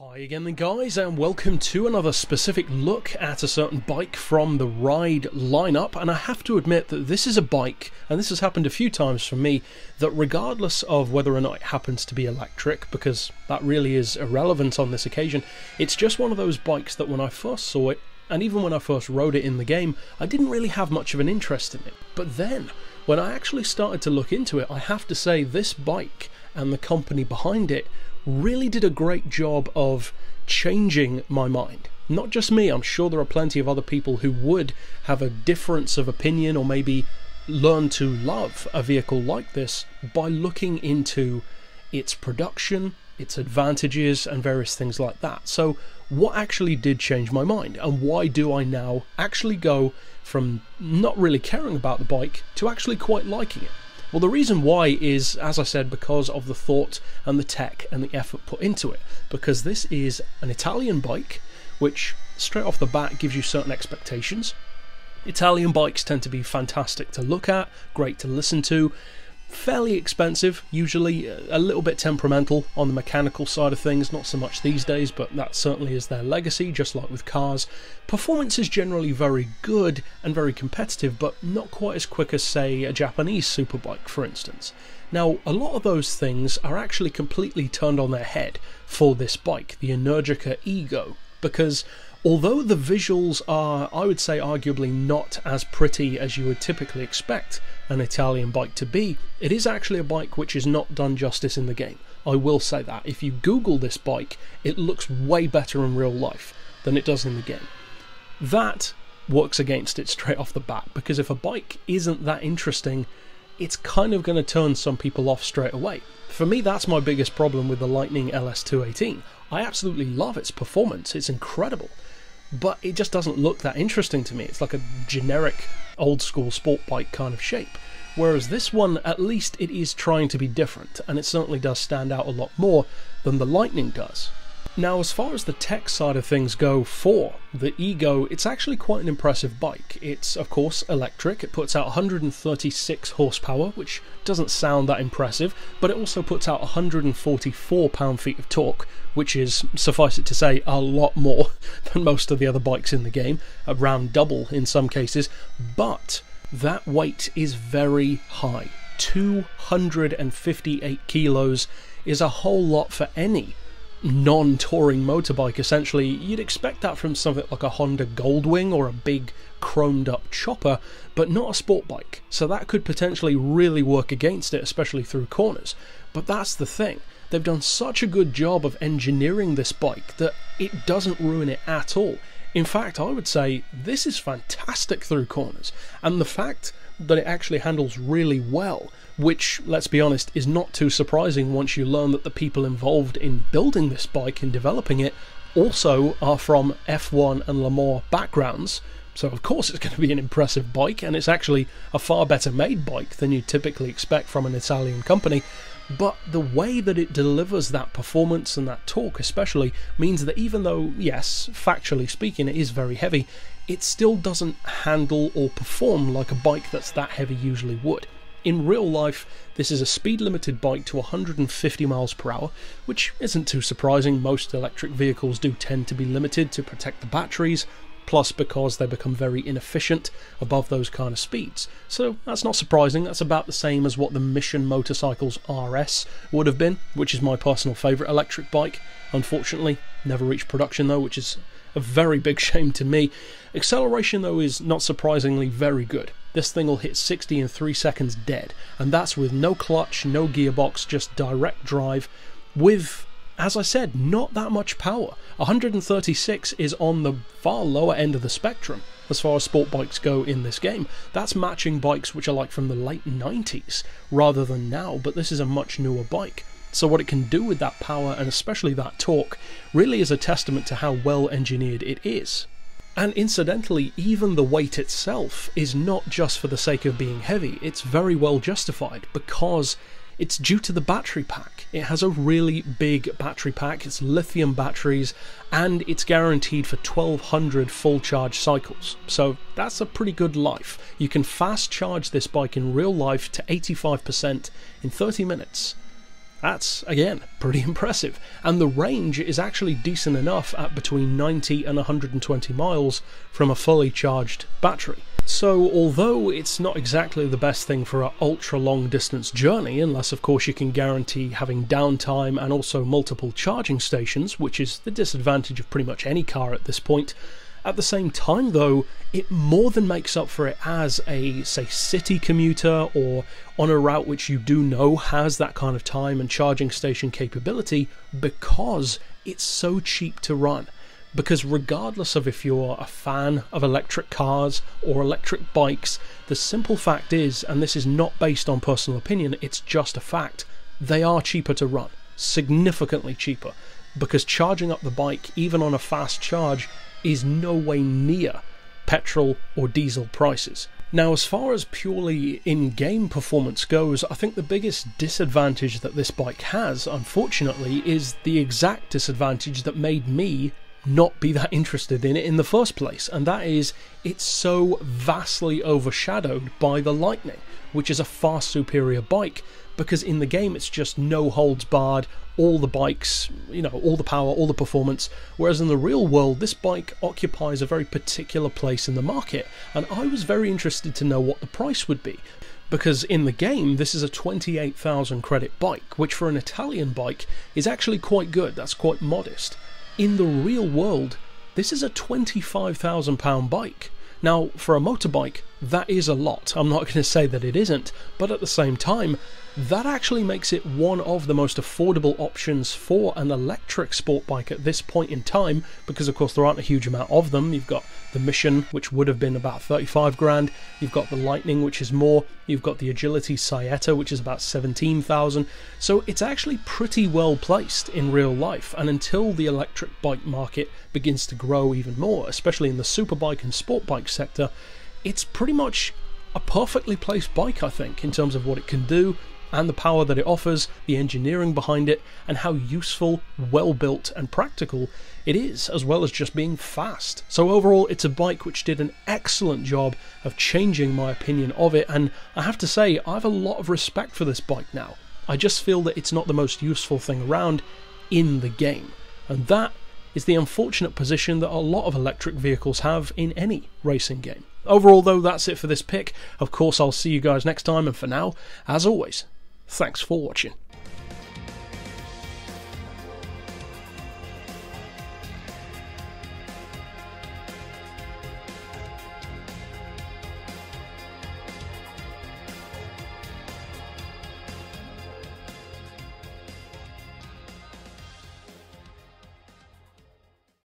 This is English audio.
Hi again then guys, and welcome to another specific look at a certain bike from the Ride lineup. And I have to admit that this is a bike, and this has happened a few times for me, that regardless of whether or not it happens to be electric, because that really is irrelevant on this occasion, it's just one of those bikes that when I first saw it, and even when I first rode it in the game, I didn't really have much of an interest in it. But then, when I actually started to look into it, I have to say this bike and the company behind it really did a great job of changing my mind. Not just me, I'm sure there are plenty of other people who would have a difference of opinion or maybe learn to love a vehicle like this by looking into its production, its advantages and various things like that. So what actually did change my mind, and why do I now actually go from not really caring about the bike to actually quite liking it? Well, the reason why is, as I said, because of the thought and the tech and the effort put into it. Because this is an Italian bike, which straight off the bat gives you certain expectations. Italian bikes tend to be fantastic to look at, great to listen to, fairly expensive, usually a little bit temperamental on the mechanical side of things, not so much these days, but that certainly is their legacy, just like with cars. Performance is generally very good and very competitive, but not quite as quick as, say, a Japanese superbike, for instance. Now, a lot of those things are actually completely turned on their head for this bike, the Energica Ego, because although the visuals are, I would say, arguably not as pretty as you would typically expect an Italian bike to be, it is actually a bike which is not done justice in the game. I will say that. If you Google this bike, it looks way better in real life than it does in the game. That works against it straight off the bat, because if a bike isn't that interesting, it's kind of going to turn some people off straight away. For me, that's my biggest problem with the Lightning LS218. I absolutely love its performance, it's incredible, but it just doesn't look that interesting to me. It's like a generic old school sport bike kind of shape, whereas this one, at least it is trying to be different, and it certainly does stand out a lot more than the Lightning does. Now, as far as the tech side of things go for the Ego, it's actually quite an impressive bike. It's, of course, electric. It puts out 136 horsepower, which doesn't sound that impressive, but it also puts out 144 pound-feet of torque, which is, suffice it to say, a lot more than most of the other bikes in the game, around double in some cases, but that weight is very high. 258 kilos is a whole lot for any non-touring motorbike. Essentially, you'd expect that from something like a Honda Goldwing or a big chromed up chopper, but not a sport bike. So that could potentially really work against it, especially through corners. But that's the thing. They've done such a good job of engineering this bike that it doesn't ruin it at all. In fact, I would say this is fantastic through corners, and the fact that it actually handles really well, which, let's be honest, is not too surprising once you learn that the people involved in building this bike and developing it also are from F1 and Le Mans backgrounds. So of course it's going to be an impressive bike, and it's actually a far better made bike than you typically expect from an Italian company. But the way that it delivers that performance and that torque especially means that even though, yes, factually speaking, it is very heavy, it still doesn't handle or perform like a bike that's that heavy usually would. In real life, this is a speed-limited bike to 150 miles per hour, which isn't too surprising. Most electric vehicles do tend to be limited to protect the batteries, plus because they become very inefficient above those kind of speeds. So that's not surprising. That's about the same as what the Mission Motorcycles RS would have been, which is my personal favourite electric bike. Unfortunately, never reached production though, which is a very big shame to me. Acceleration though is not surprisingly very good. This thing will hit 60 in 3 seconds dead, and that's with no clutch, no gearbox, just direct drive with, as I said, not that much power. 136 is on the far lower end of the spectrum as far as sport bikes go in this game. That's matching bikes which are like from the late 90s rather than now, but this is a much newer bike. So what it can do with that power, and especially that torque, really is a testament to how well engineered it is. And incidentally, even the weight itself is not just for the sake of being heavy. It's very well justified because it's due to the battery pack. It has a really big battery pack, it's lithium batteries, and it's guaranteed for 1200 full charge cycles. So that's a pretty good life. You can fast charge this bike in real life to 85% in 30 minutes. That's, again, pretty impressive. And the range is actually decent enough at between 90 and 120 miles from a fully charged battery. So although it's not exactly the best thing for an ultra long distance journey, unless of course you can guarantee having downtime and also multiple charging stations, which is the disadvantage of pretty much any car at this point, at the same time though, it more than makes up for it as a, say, city commuter or on a route which you do know has that kind of time and charging station capability, because it's so cheap to run. Because regardless of if you're a fan of electric cars or electric bikes, the simple fact is, and this is not based on personal opinion, it's just a fact, they are cheaper to run. Significantly cheaper. Because charging up the bike, even on a fast charge, is no way near petrol or diesel prices. Now, as far as purely in-game performance goes, I think the biggest disadvantage that this bike has, unfortunately, is the exact disadvantage that made me not be that interested in it in the first place, and that is it's so vastly overshadowed by the Lightning, which is a far superior bike, because in the game it's just no holds barred, all the bikes, you know, all the power, all the performance, whereas in the real world this bike occupies a very particular place in the market, and I was very interested to know what the price would be. Because in the game, this is a 28,000 credit bike, which for an Italian bike is actually quite good, that's quite modest. In the real world, this is a £25,000 bike. Now, for a motorbike, that is a lot. I'm not going to say that it isn't, but at the same time, that actually makes it one of the most affordable options for an electric sport bike at this point in time, because of course there aren't a huge amount of them. You've got the Mission, which would have been about 35 grand, you've got the Lightning, which is more, you've got the Agility Seintje, which is about 17,000, so it's actually pretty well placed in real life, and until the electric bike market begins to grow even more, especially in the superbike and sport bike sector, it's pretty much a perfectly placed bike, I think, in terms of what it can do, and the power that it offers, the engineering behind it, and how useful, well-built and practical it is, as well as just being fast. So overall, it's a bike which did an excellent job of changing my opinion of it, and I have to say, I have a lot of respect for this bike now. I just feel that it's not the most useful thing around in the game, and that is the unfortunate position that a lot of electric vehicles have in any racing game. Overall though, that's it for this pick. Of course, I'll see you guys next time, and for now, as always, thanks for watching.